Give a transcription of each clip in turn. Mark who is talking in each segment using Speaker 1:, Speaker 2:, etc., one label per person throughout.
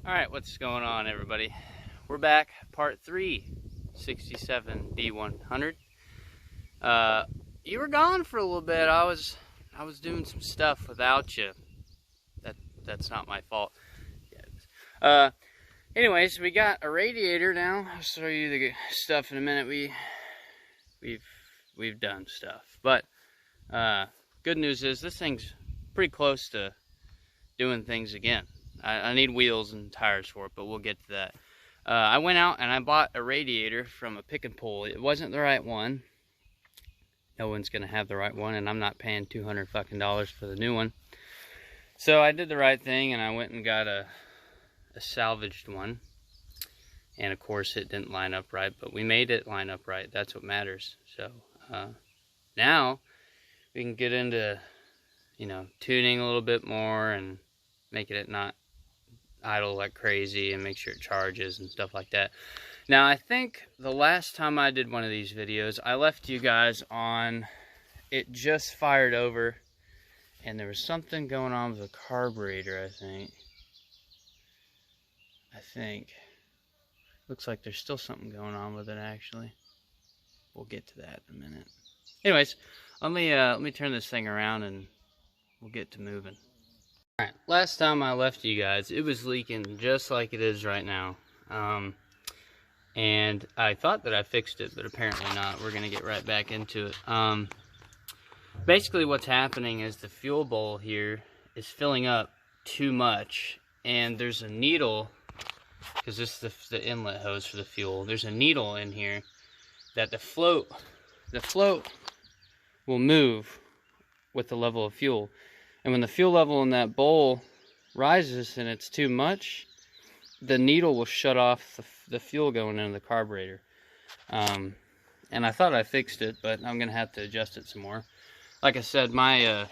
Speaker 1: Alright, what's going on, everybody? We're back, part 3, 67 D100. You were gone for a little bit. I was doing some stuff without you. That's not my fault. Anyways, we got a radiator now. I'll show you the stuff in a minute. We've done stuff, but good news is this thing's pretty close to doing things again. I need wheels and tires for it, but we'll get to that. I went out and I bought a radiator from a pick and pull. It wasn't the right one. No one's gonna have the right one, and I'm not paying $200 fucking for the new one. So I did the right thing and I went and got a salvaged one. And of course it didn't line up right, but we made it line up right. That's what matters. So now we can get into, tuning a little bit more and making it not idle like crazy and make sure it charges and stuff like that. Now, I think the last time I did one of these videos, I left you guys on, it just fired over and there was something going on with the carburetor, I think. Looks like there's still something going on with it, actually. We'll get to that in a minute. Anyways, let me turn this thing around and we'll get to moving. Alright, last time I left you guys, it was leaking just like it is right now. And I thought that I fixed it, but apparently not. We're going to get right back into it. Basically what's happening is the fuel bowl here is filling up too much. And there's a needle, because this is the inlet hose for the fuel. There's a needle in here that the float will move with the level of fuel. And when the fuel level in that bowl rises and it's too much, the needle will shut off the fuel going into the carburetor. And I thought I fixed it, but I'm going to have to adjust it some more. Like I said, my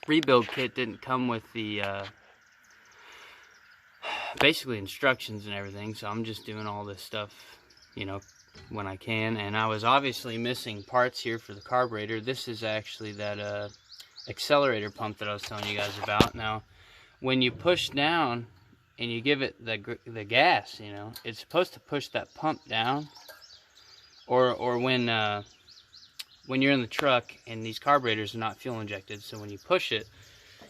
Speaker 1: rebuild kit didn't come with the basically instructions and everything, so I'm just doing all this stuff, when I can. And I was obviously missing parts here for the carburetor. This is actually that accelerator pump that I was telling you guys about. Now, when you push down and you give it the gas, it's supposed to push that pump down. Or when you're in the truck and these carburetors are not fuel injected, so when you push it,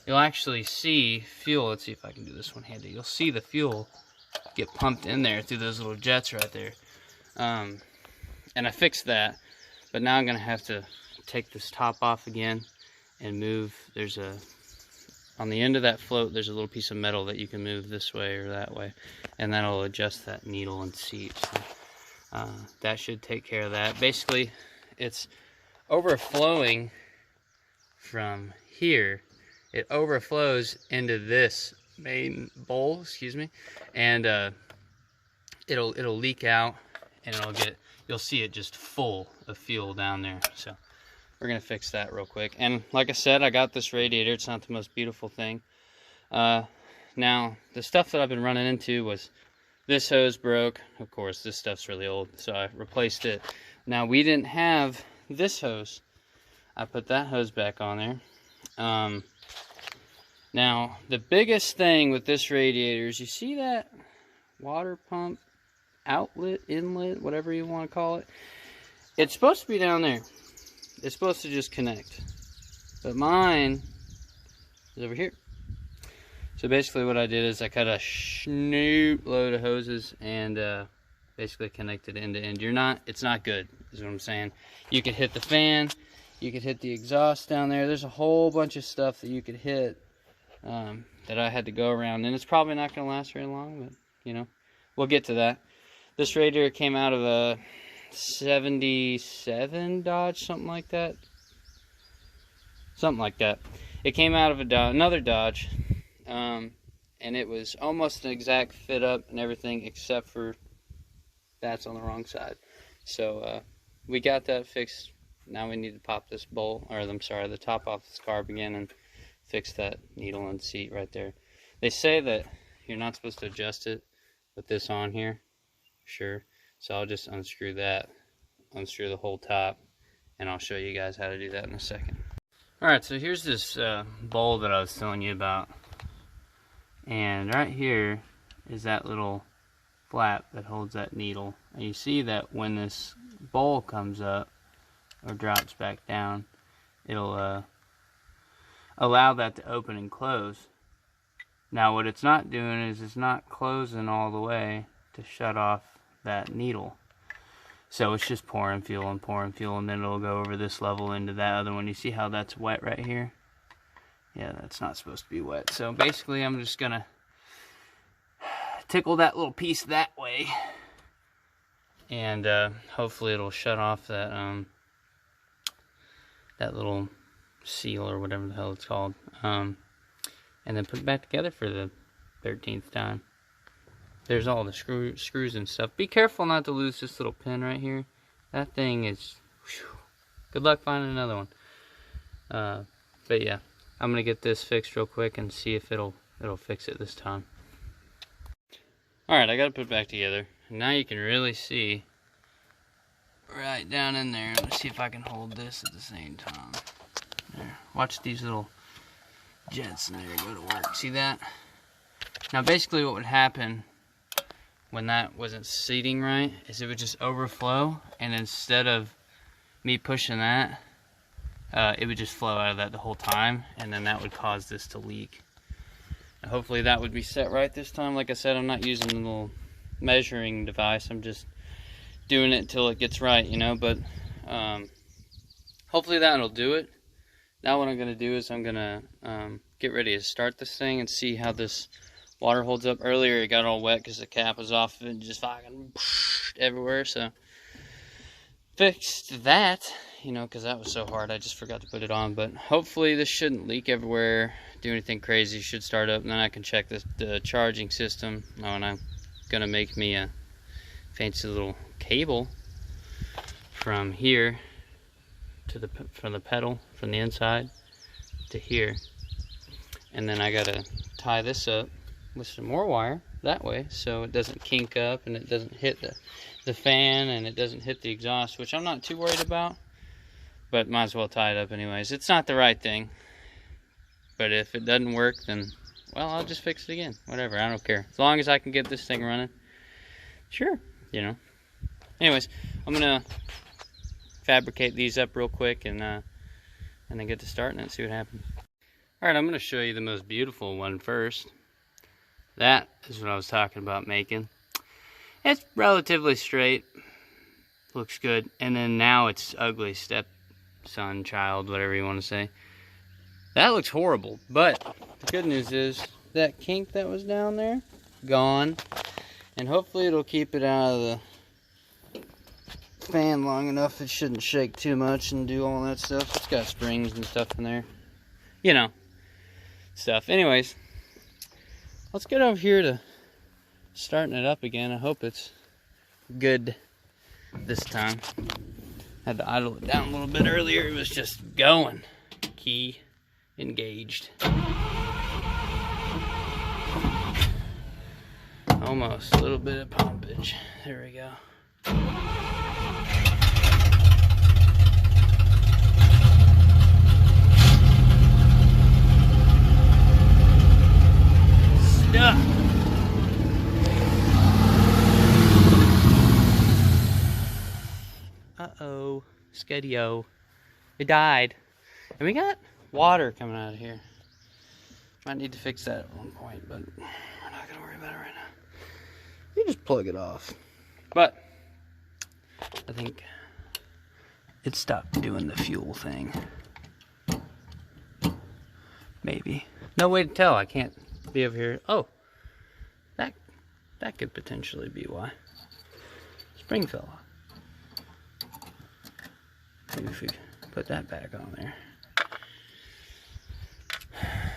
Speaker 1: you'll actually see fuel. Let's see if I can do this one handy. You'll see the fuel get pumped in there through those little jets right there. And I fixed that, but now I'm gonna have to take this top off again and move. On the end of that float, there's a little piece of metal that you can move this way or that way, and that'll adjust that needle and seat. So, that should take care of that. Basically, it's overflowing from here. It overflows into this main bowl, and it'll leak out, and you'll see it just full of fuel down there. So we're gonna fix that real quick. And like I said, I got this radiator. It's not the most beautiful thing. Now, the stuff that I've been running into was this hose broke. Of course, this stuff's really old, so I replaced it. Now, we didn't have this hose. I put that hose back on there. Now, the biggest thing with this radiator is, you see that water pump outlet, inlet, whatever you want to call it? It's supposed to be down there. It's supposed to just connect, but mine is over here. So basically what I did is I cut a snoot load of hoses and basically connected end to end. It's not good, is what I'm saying. You could hit the fan, you could hit the exhaust down there. There's a whole bunch of stuff that you could hit that I had to go around, and it's probably not going to last very long, but we'll get to that. This radiator came out of a 77 Dodge, something like that. It came out of another Dodge, and it was almost an exact fit up and everything, except for that's on the wrong side. So we got that fixed. Now we need to pop this bowl, the top off this carb again and fix that needle and seat right there. They say that you're not supposed to adjust it with this on here. Sure. So I'll just unscrew the whole top, and I'll show you guys how to do that in a second. Alright, so here's this bowl that I was telling you about. And right here, is that little flap that holds that needle. And you see that when this bowl comes up or drops back down, it'll allow that to open and close. Now what it's not doing is it's not closing all the way to shut off that needle. So it's just pouring fuel, and then it'll go over this level into that other one. You see how that's wet right here? Yeah, that's not supposed to be wet. So basically I'm just gonna tickle that little piece that way, and hopefully it'll shut off that that little seal or whatever the hell it's called, and then put it back together for the 13th time. There's all the screws and stuff. Be careful not to lose this little pin right here. That thing is, whew, good luck finding another one. But yeah, I'm gonna get this fixed real quick and see if it'll fix it this time. Alright, I gotta put it back together. Now you can really see right down in there. Let's see if I can hold this at the same time. There. Watch these little jets in there go to work. See that? Now basically what would happen when that wasn't seating right is it would just overflow, and instead of me pushing that, it would just flow out of that the whole time, and then that would cause this to leak. Now, hopefully that would be set right this time. Like I said, I'm not using a little measuring device. I'm just doing it until it gets right, you know, but hopefully that'll do it. Now what I'm going to do is I'm going to get ready to start this thing and see how this water holds up. Earlier it got all wet because the cap was off of it and just fucking everywhere, so fixed that, you know, because that was so hard I just forgot to put it on. But hopefully this shouldn't leak everywhere, do anything crazy. Should start up, and then I can check the charging system. Oh, and I'm gonna make me a fancy little cable from here to from the pedal from the inside to here, and then I gotta tie this up with some more wire that way so it doesn't kink up and it doesn't hit the fan and it doesn't hit the exhaust, which I'm not too worried about, but might as well tie it up anyways. It's not the right thing, but if it doesn't work, then well, I'll just fix it again. Whatever, I don't care. As long as I can get this thing running, sure, you know. Anyways, I'm gonna fabricate these up real quick and then get to starting it and see what happens. Alright, I'm gonna show you the most beautiful one first. That is what I was talking about making. It's relatively straight, looks good, and then now it's ugly, stepson, child, whatever you want to say. That looks horrible, but the good news is that kink that was down there, gone, and hopefully it'll keep it out of the fan long enough it shouldn't shake too much and do all that stuff. It's got springs and stuff in there, you know, stuff. Anyways, let's get over here to starting it up again. I hope it's good this time. Had to idle it down a little bit earlier. It was just going. Key engaged. Almost. A little bit of pumpage. There we go. Stuck. Uh-oh. Skiddy-o. It died. And we got water coming out of here. Might need to fix that at one point, but we're not going to worry about it right now. You just plug it off. But I think it stopped doing the fuel thing. Maybe. No way to tell. I can't be over here. Oh, that could potentially be why. Spring fell off. Maybe if we put that back on there.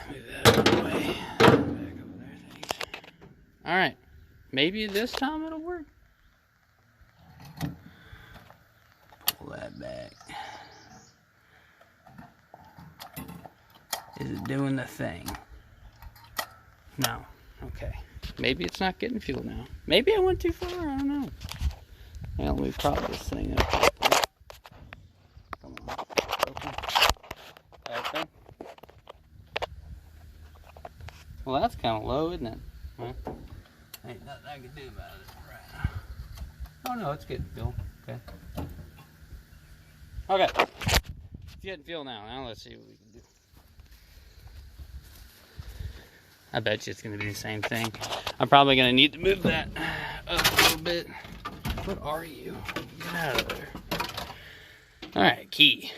Speaker 1: Move that out of the way. Back over there, thanks. Alright. Maybe this time it'll work. Pull that back. Is it doing the thing? No. Okay. Maybe it's not getting fuel now. Maybe I went too far. I don't know. Well, let me prop this thing up. Come on. Okay. Well, that's kind of low, isn't it? Huh? Ain't nothing I can do about it right now. Oh no, it's getting fuel. Okay. Okay. It's getting fuel now. Now let's see what we can do. I bet you it's going to be the same thing. I'm probably going to need to move that up a little bit. What are you? Get out of there. Alright, key.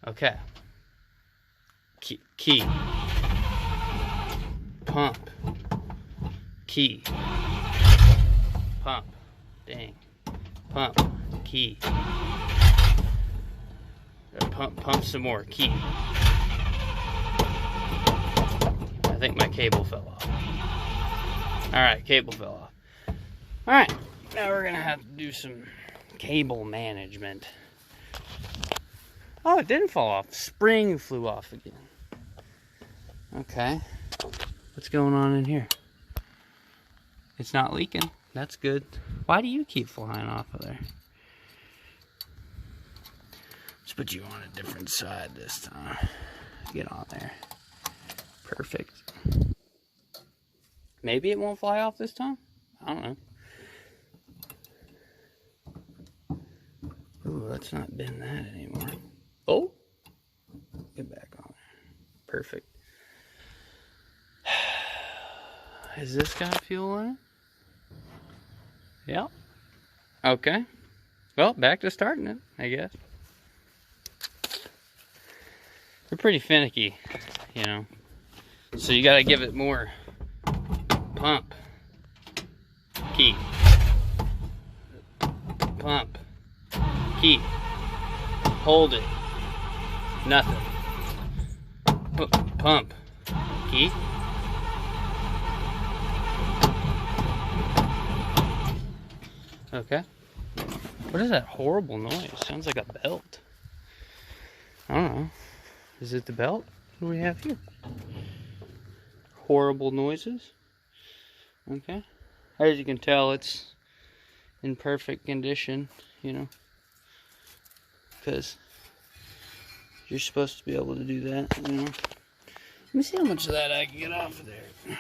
Speaker 1: Okay. Key. Pump. Key. Pump. Dang. Pump. Key. Pump some more. Key. I think my cable fell off. Alright, cable fell off. Alright, now we're going to have to do some cable management. Oh, it didn't fall off. Spring flew off again. Okay. What's going on in here? It's not leaking. That's good. Why do you keep flying off of there? Let's put you on a different side this time. Get on there. Perfect. Maybe it won't fly off this time? I don't know. Ooh, let's not bend that anymore. Oh! Get back on there. Perfect. Has this got fuel in it? Yep. Okay. Well, back to starting it, I guess. They're pretty finicky, you know. So you gotta give it more pump. Key. Pump. Key. Hold it. Nothing. Pump. Key. Okay. What is that horrible noise? Sounds like a belt. I don't know. Is it the belt? What do we have here? Horrible noises. Okay. As you can tell, it's in perfect condition, you know, because you're supposed to be able to do that, you know. Let me see how much of that I can get off of there.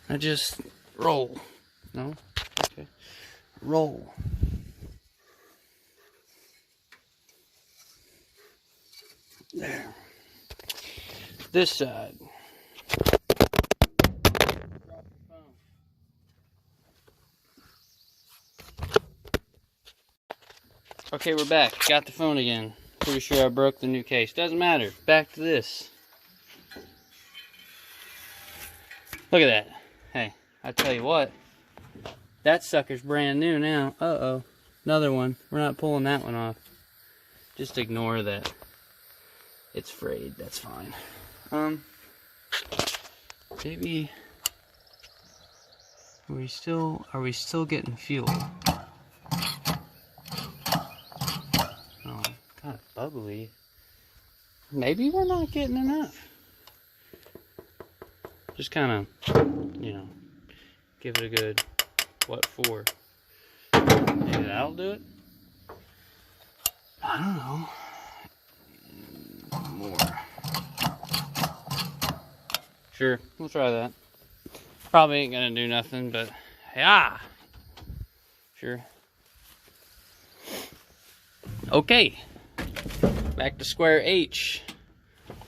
Speaker 1: I just roll. No? Okay. Roll. There. This side. Okay, we're back. Got the phone again. Pretty sure I broke the new case. Doesn't matter. Back to this. Look at that. Hey, I tell you what. That sucker's brand new now. Uh-oh. Another one. We're not pulling that one off. Just ignore that. It's frayed. That's fine. Maybe... Are we still getting fuel? Oh, kind of bubbly. Maybe we're not getting enough. Just kind of, you know, give it a good, what for? Maybe that'll do it? I don't know. More. Sure, we'll try that. Probably ain't gonna do nothing, but yeah. Sure. Okay. Back to square H.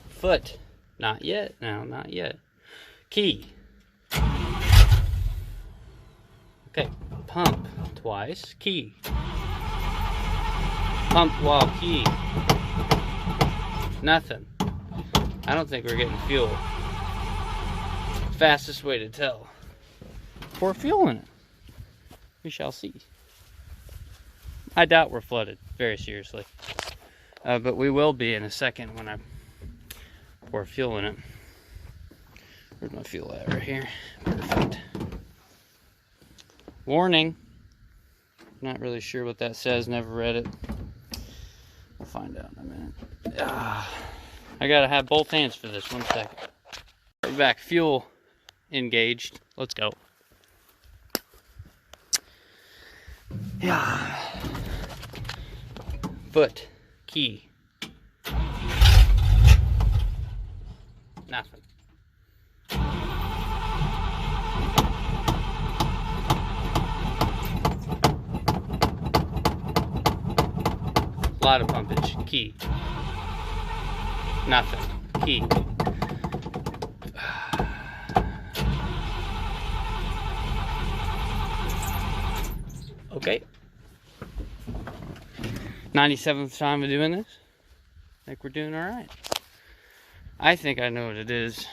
Speaker 1: Foot. Not yet. No, not yet. Key. Okay. Pump twice. Key. Pump while key. Nothing. I don't think we're getting fuel. Fastest way to tell. Pour fuel in it. We shall see. I doubt we're flooded, very seriously. But we will be in a second when I pour fuel in it. Where's my fuel at? Right here. Perfect. Warning. Not really sure what that says. Never read it. We'll find out in a minute. I gotta have both hands for this. 1 second. We're back. Fuel engaged. Let's go. Yeah. Foot. Key. Nothing. A lot of pumpage. Key. Nothing. Key. Okay. 97th time of doing this. I think we're doing alright. I think I know what it is.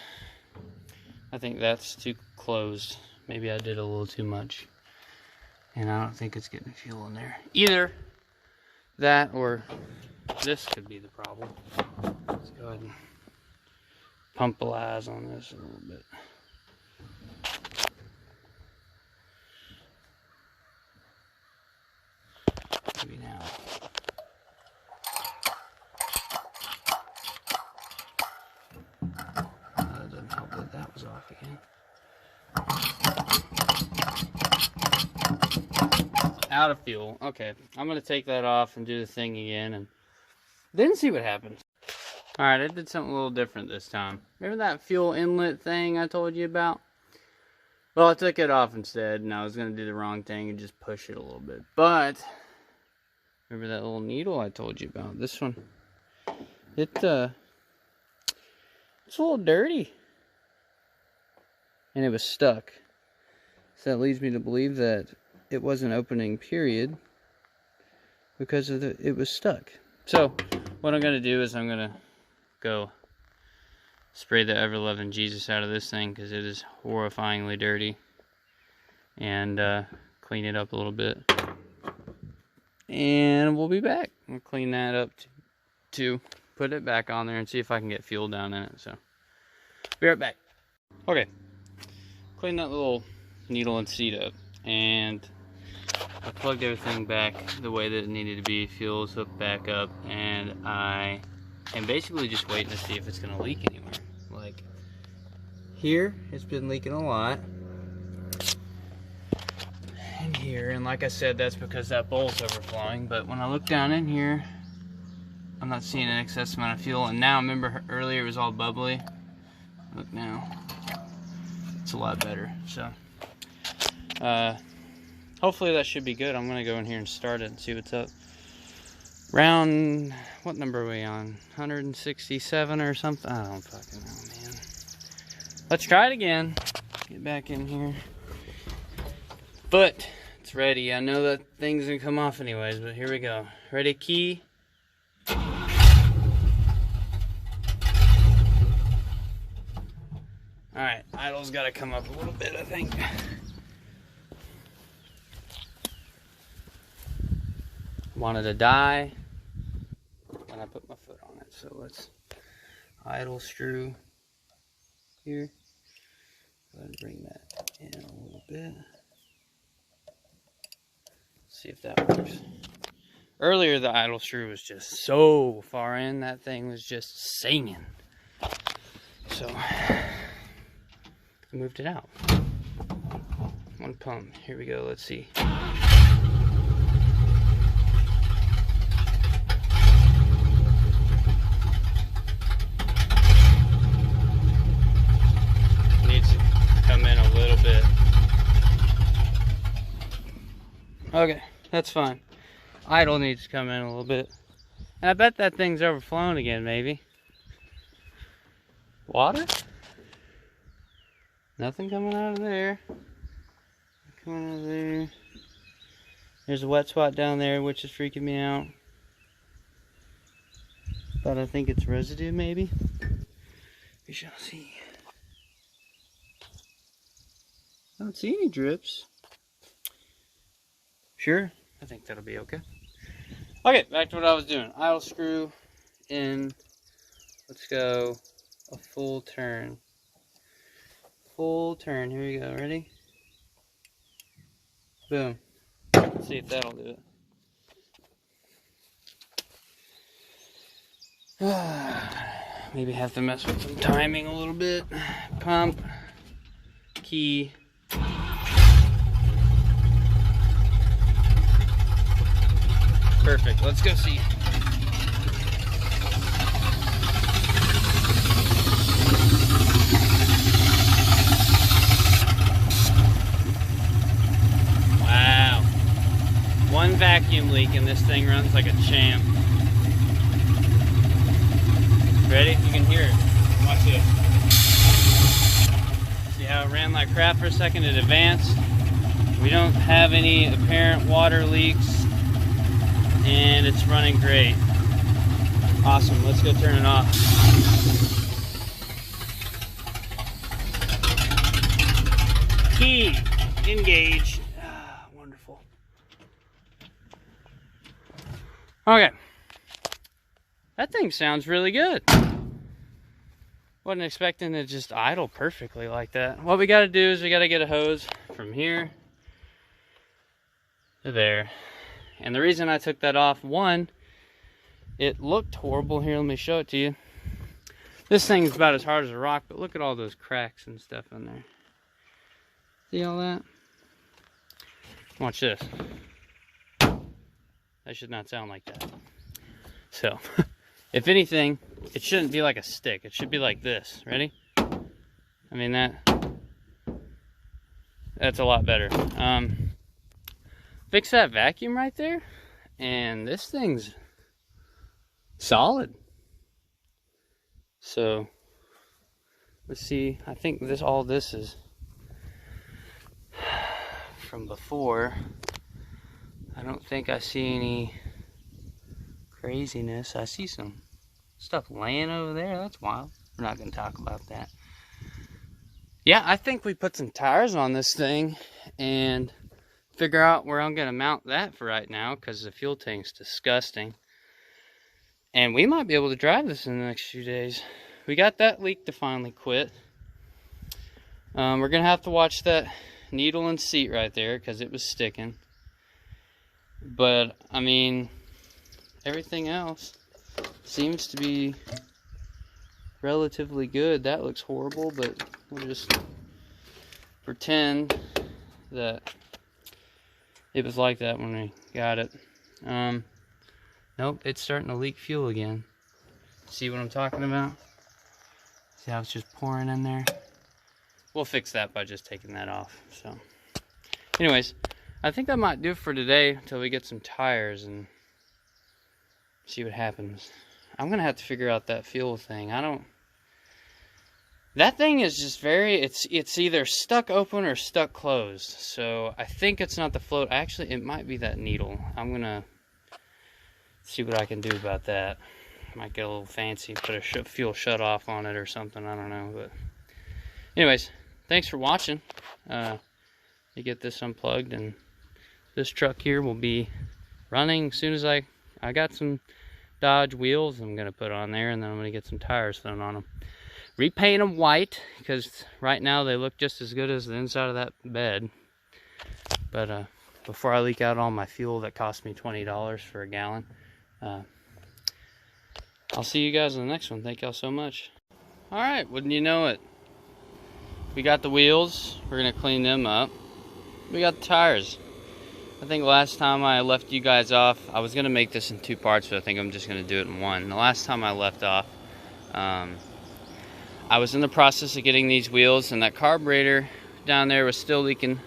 Speaker 1: I think that's too closed. Maybe I did a little too much. And I don't think it's getting fuel in there. Either that or this could be the problem. Let's go ahead and pumpalize on this a little bit. Maybe now. That doesn't help that that was off again. Out of fuel. Okay, I'm gonna take that off and do the thing again and then see what happens. Alright, I did something a little different this time. Remember that fuel inlet thing I told you about? Well, I took it off instead, and I was gonna do the wrong thing and just push it a little bit. But remember that little needle I told you about? This one. It's a little dirty. And it was stuck. So that leads me to believe that it wasn't opening, period, because of it was stuck. So what I'm gonna do is I'm gonna go spray the ever-loving Jesus out of this thing because it is horrifyingly dirty, and clean it up a little bit, and we'll be back. We'll clean that up to put it back on there and see if I can get fuel down in it. So be right back. Okay, clean that little needle and seat up, and I plugged everything back the way that it needed to be. Fuel is hooked back up, and I am basically just waiting to see if it's going to leak anywhere. Like here, it's been leaking a lot, and here, and like I said, that's because that bowl's overflowing. But when I look down in here, I'm not seeing an excess amount of fuel. And now, remember earlier it was all bubbly. Look now, it's a lot better. So hopefully that should be good. I'm gonna go in here and start it and see what's up. Round, what number are we on? 167 or something? I don't fucking know, man. Let's try it again. Get back in here. But it's ready. I know that thing's gonna come off anyways, but here we go. Ready, key. Alright, idle's gotta come up a little bit, I think. Wanted to die when I put my foot on it, so let's idle screw here. Go ahead and bring that in a little bit. See if that works. Earlier the idle screw was just so far in, that thing was just singing. So I moved it out. One pump. Here we go, let's see. Come in a little bit. Okay, that's fine. Idle needs to come in a little bit. And I bet that thing's overflowing again, maybe. Water? Nothing coming out of there. Coming out of there. There's a wet spot down there, which is freaking me out. But I think it's residue, maybe. We shall see. I don't see any drips. Sure, I think that'll be okay. Okay, back to what I was doing. Idle screw in. Let's go a full turn. Full turn. Here we go. Ready? Boom. Let's see if that'll do it. Maybe have to mess with some timing a little bit. Pump. Key. Perfect. Let's go see. Wow. One vacuum leak and this thing runs like a champ. Ready? You can hear it. Watch this. See how it ran like crap for a second? It advanced. We don't have any apparent water leaks, and it's running great. Awesome. Let's go turn it off. Key. Engage. Ah, wonderful. Okay. That thing sounds really good. Wasn't expecting it to just idle perfectly like that. What we got to do is we got to get a hose from here to there. And the reason I took that off, one, it looked horrible. Here, let me show it to you. This thing's about as hard as a rock, but look at all those cracks and stuff in there. See all that? Watch this. That should not sound like that. So, if anything, it shouldn't be like a stick. It should be like this. Ready? I mean, that's a lot better. Fix that vacuum right there, and this thing's solid. So, let's see. I think all this is from before. I don't think I see any craziness. I see some stuff laying over there. That's wild. We're not going to talk about that. Yeah, I think we put some tires on this thing and figure out where I'm going to mount that for right now, because the fuel tank's disgusting. And we might be able to drive this in the next few days. We got that leak to finally quit. We're going to have to watch that needle and seat right there because it was sticking. But, I mean, everything else seems to be relatively good. That looks horrible, but we'll just pretend that it was like that when we got it. Nope, it's starting to leak fuel again. See what I'm talking about? See how it's just pouring in there? We'll fix that by just taking that off. So, anyways, I think that might do it for today until we get some tires and see what happens. I'm gonna have to figure out that fuel thing. That thing is just it's either stuck open or stuck closed. So I think it's not the float. Actually, it might be that needle. I'm gonna see what I can do about that. Might get a little fancy, put a fuel shut off on it or something. I don't know, but anyways, thanks for watching. You get this unplugged, and this truck here will be running as soon as I got some Dodge wheels I'm gonna put on there, and then I'm gonna get some tires thrown on them. Repaint them white, because right now they look just as good as the inside of that bed. But before I leak out all my fuel that cost me $20 for a gallon, I'll see you guys in the next one. Thank y'all so much. Alright, wouldn't you know it? We got the wheels. We're going to clean them up. We got the tires. I think last time I left you guys off, I was going to make this in 2 parts, but I think I'm just going to do it in one. The last time I left off, I was in the process of getting these wheels, and that carburetor down there was still leaking,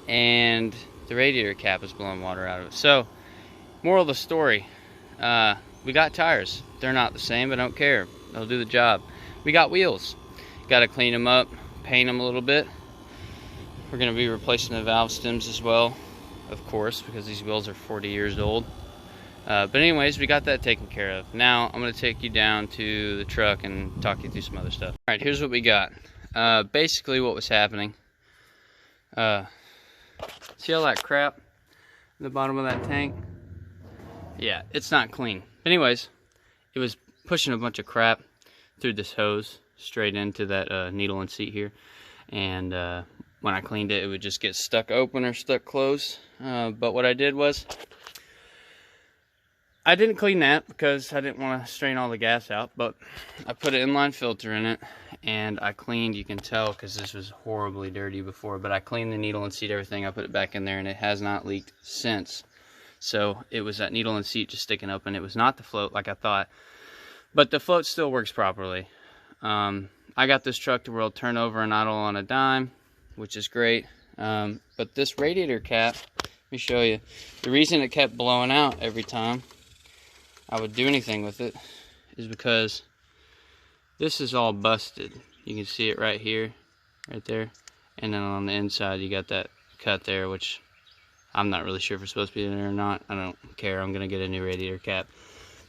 Speaker 1: and the radiator cap was blowing water out of it. So, moral of the story, we got tires. They're not the same, but I don't care. They'll do the job. We got wheels. Got to clean them up, paint them a little bit. We're going to be replacing the valve stems as well, of course, because these wheels are 40 years old. But anyways, we got that taken care of. Now, I'm going to take you down to the truck and talk you through some other stuff. Alright, here's what we got. Basically, what was happening. See all that crap in the bottom of that tank? Yeah, it's not clean. Anyways, it was pushing a bunch of crap through this hose straight into that needle and seat here. And when I cleaned it, it would just get stuck open or stuck closed. But what I did was, I didn't clean that because I didn't want to strain all the gas out, but I put an inline filter in it, and I cleaned. You can tell because this was horribly dirty before, but I cleaned the needle and seat, everything. I put it back in there, and it has not leaked since. So it was that needle and seat just sticking open. It was not the float like I thought, but the float still works properly. I got this truck to where it'll turn over and idle on a dime, which is great. But this radiator cap, let me show you. The reason it kept blowing out every time I would do anything with it is because this is all busted. You can see it right here, right there. And then on the inside, you got that cut there, which I'm not really sure if it's supposed to be in there or not. I don't care. I'm going to get a new radiator cap.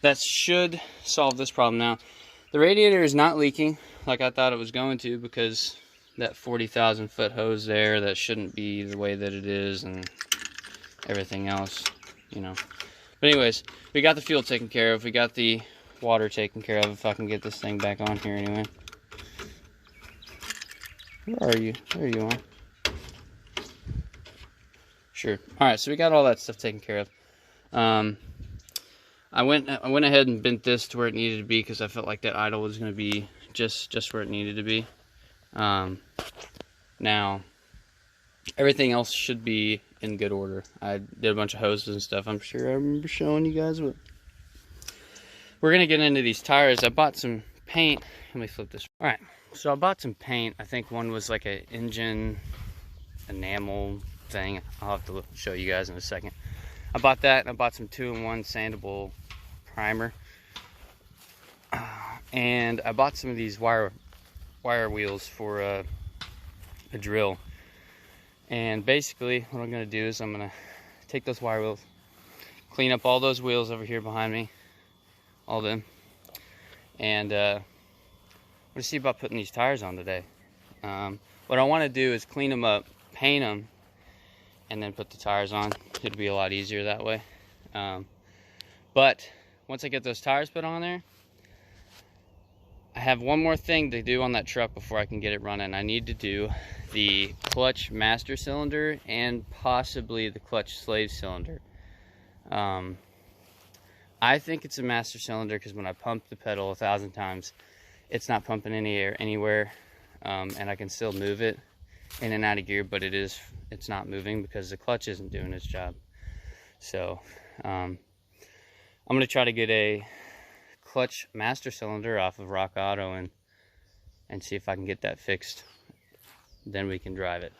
Speaker 1: That should solve this problem now. The radiator is not leaking like I thought it was going to, because that 40,000 foot hose there, that shouldn't be the way that it is, and everything else, you know. But anyways, we got the fuel taken care of. We got the water taken care of, if I can get this thing back on here anyway. Where are you? There you are. Sure. Alright, so we got all that stuff taken care of. I went ahead and bent this to where it needed to be, because I felt like that idle was going to be just where it needed to be. Now, everything else should be in good order. I did a bunch of hoses and stuff. I'm sure I remember showing you guys, but we're going to get into these tires. I bought some paint. Let me flip this. Alright, so I bought some paint. I think one was like an engine enamel thing. I'll have to show you guys in a second. I bought that, and I bought some 2-in-1 sandable primer. And I bought some of these wire wheels for a drill. And basically what I'm going to do is I'm going to take those wire wheels, clean up all those wheels over here behind me, all of them, and I'm going to see about putting these tires on today. What I want to do is clean them up, paint them, and then put the tires on. It'll be a lot easier that way. But once I get those tires put on there, I have one more thing to do on that truck before I can get it running. I need to do the clutch master cylinder and possibly the clutch slave cylinder. I think it's a master cylinder because when I pump the pedal 1,000 times, it's not pumping any air anywhere, and I can still move it in and out of gear, but it's not moving because the clutch isn't doing its job. So I'm going to try to get a clutch master cylinder off of Rock Auto and see if I can get that fixed. Then we can drive it.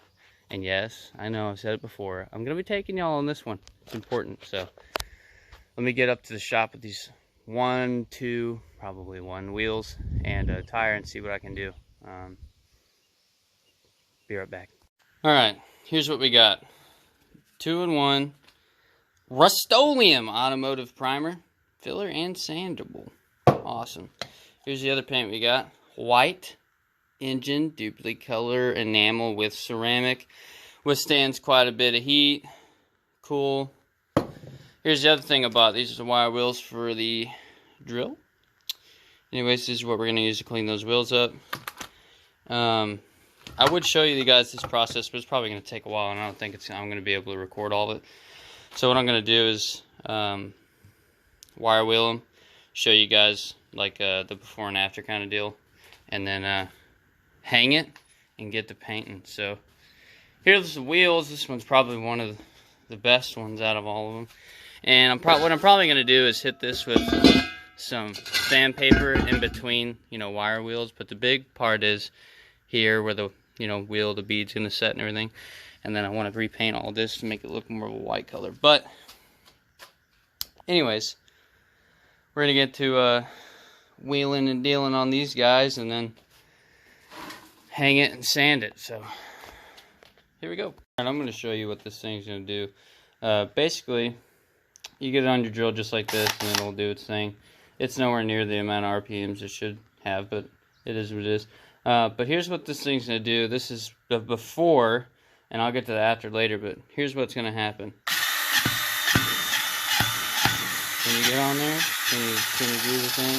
Speaker 1: And yes, I know I've said it before, I'm going to be taking y'all on this one. It's important. So let me get up to the shop with these probably one wheels and a tire and see what I can do. Be right back. Alright, here's what we got. 2-in-1 Rust-Oleum automotive primer, filler and sandable. Awesome. Here's the other paint we got. White engine duplicate color enamel with ceramic. Withstands quite a bit of heat. Cool. Here's the other thing I bought. These are the wire wheels for the drill. Anyways, this is what we're going to use to clean those wheels up. I would show you guys this process, but it's probably going to take a while, and I don't think I'm going to be able to record all of it. So what I'm going to do is wire wheel them, show you guys like the before and after kind of deal, and then hang it and get the painting. So here's the wheels. This one's probably one of the best ones out of all of them. And what I'm probably going to do is hit this with some sandpaper in between, wire wheels. But the big part is here where the, wheel, the bead's going to set and everything. And then I want to repaint all this to make it look more of a white color. But anyways, we're going to get to wheeling and dealing on these guys and then hang it and sand it. So here we go. And I'm going to show you what this thing's going to do. Basically, you get it on your drill just like this, and it'll do its thing. It's nowhere near the amount of RPMs it should have, but it is what it is. But here's what this thing's going to do. This is the before, and I'll get to the after later, but here's what's going to happen. Can you get on there? Can you do the thing?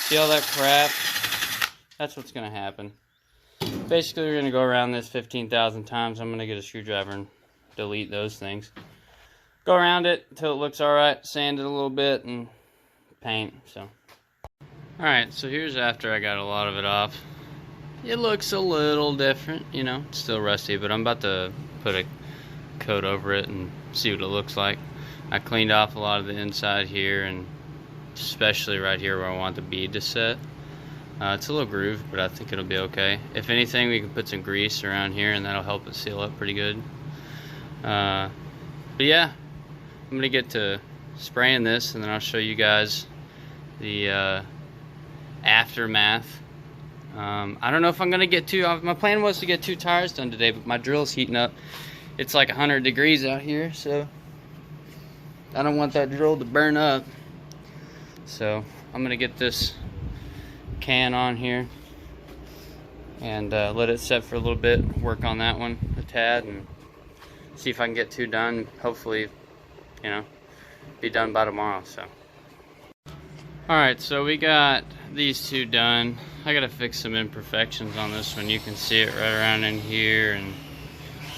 Speaker 1: See all that crap? That's what's going to happen. Basically, we're going to go around this 15,000 times. I'm going to get a screwdriver and delete those things. Go around it until it looks alright, sand it a little bit, and paint. So, alright, so here's after I got a lot of it off. It looks a little different, it's still rusty, but I'm about to put a coat over it and see what it looks like. I cleaned off a lot of the inside here, and especially right here where I want the bead to set. It's a little grooved, but I think it'll be okay. If anything, we can put some grease around here, and that'll help it seal up pretty good. But yeah, I'm going to get to spraying this, and then I'll show you guys the aftermath. I don't know if I'm gonna get my plan was to get 2 tires done today, but my drill's heating up. It's like 100 degrees out here, so I don't want that drill to burn up. So I'm gonna get this can on here and let it set for a little bit, work on that one a tad, and see if I can get 2 done. Hopefully, you know, be done by tomorrow. So alright, so we got these 2 done. I gotta fix some imperfections on this one. You can see it right around in here and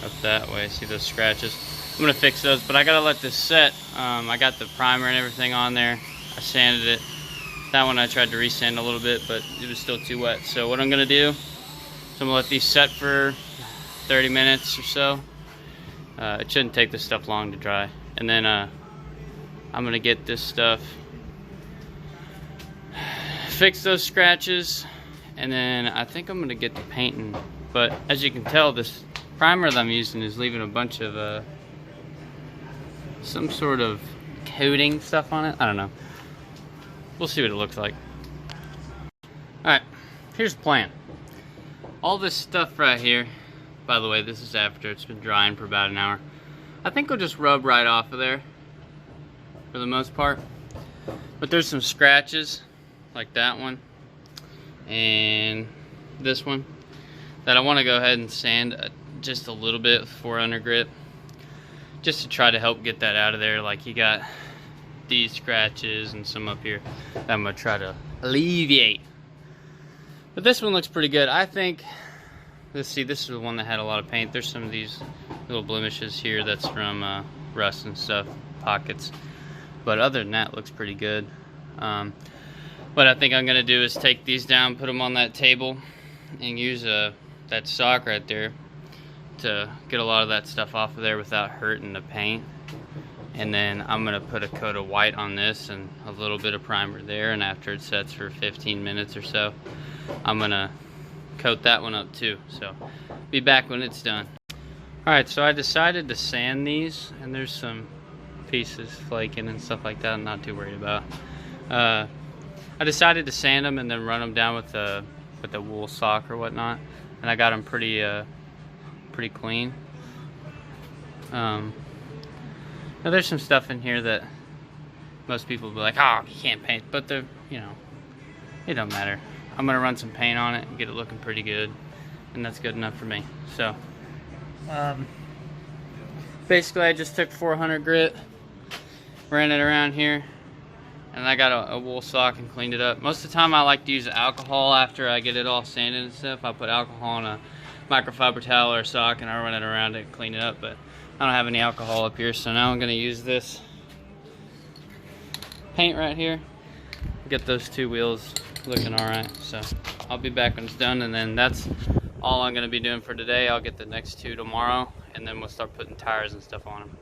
Speaker 1: up that way. See those scratches? I'm gonna fix those, but I gotta let this set. I got the primer and everything on there. I sanded it. That one I tried to resand a little bit, but it was still too wet. So what I'm gonna do is I'm gonna let these set for 30 minutes or so. It shouldn't take this stuff long to dry. And then I'm gonna get this stuff, fix those scratches, and then I think I'm gonna get the painting. But as you can tell, this primer that I'm using is leaving a bunch of some sort of coating stuff on it. I don't know. We'll see what it looks like. Alright, here's the plan. All this stuff right here, by the way, this is after it's been drying for about an hour. I think we'll just rub right off of there for the most part. But there's some scratches, like that one and this one, that I want to go ahead and sand just a little bit for under grip, just to try to help get that out of there. Like you got these scratches and some up here that I'm gonna try to alleviate. But this one looks pretty good, I think. Let's see, this is the one that had a lot of paint. There's some of these little blemishes here that's from rust and stuff, pockets. But other than that, it looks pretty good. What I think I'm gonna do is take these down, put them on that table, and use that sock right there to get a lot of that stuff off of there without hurting the paint. And then I'm gonna put a coat of white on this and a little bit of primer there, and after it sets for 15 minutes or so, I'm gonna coat that one up too. So be back when it's done. Alright, so I decided to sand these, and there's some pieces flaking and stuff like that I'm not too worried about. I decided to sand them and then run them down with the wool sock or whatnot, and I got them pretty clean. Now there's some stuff in here that most people will be like, oh, you can't paint, but they're, you know, it don't matter. I'm gonna run some paint on it and get it looking pretty good, and that's good enough for me. So basically I just took 400 grit, ran it around here, and I got a wool sock and cleaned it up. Most of the time I like to use alcohol after I get it all sanded and stuff. I put alcohol in a microfiber towel or sock and I run it around it and clean it up, but I don't have any alcohol up here, so now I'm gonna use this paint right here, get those 2 wheels looking alright. So I'll be back when it's done, and then that's all I'm gonna be doing for today. I'll get the next 2 tomorrow, and then we'll start putting tires and stuff on them.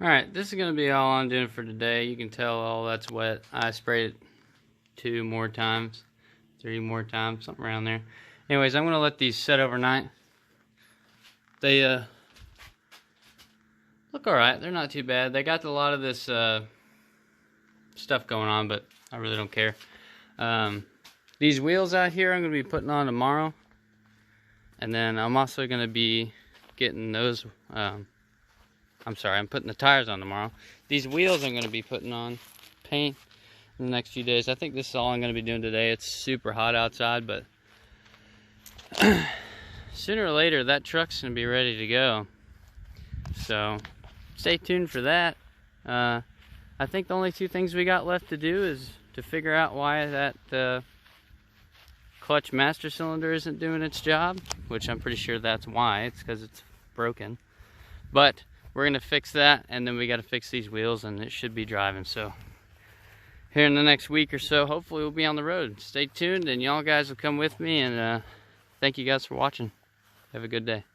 Speaker 1: Alright, this is gonna be all I'm doing for today. You can tell all that's wet. I sprayed it 2 more times, 3 more times, something around there. Anyways, I'm gonna let these set overnight. They look alright. They're not too bad. They got a lot of this stuff going on, but I really don't care. These wheels out here I'm going to be putting on tomorrow. And then I'm also going to be getting those... I'm putting the tires on tomorrow. These wheels I'm going to be putting on paint in the next few days. I think this is all I'm going to be doing today. It's super hot outside, but sooner or later that truck's going to be ready to go. So stay tuned for that. I think the only 2 things we got left to do is to figure out why that clutch master cylinder isn't doing its job, which I'm pretty sure that's why. It's because it's broken. But we're going to fix that, and then we got to fix these wheels, and it should be driving. So here in the next week or so, hopefully we'll be on the road. Stay tuned, and y'all guys will come with me, and thank you guys for watching. Have a good day.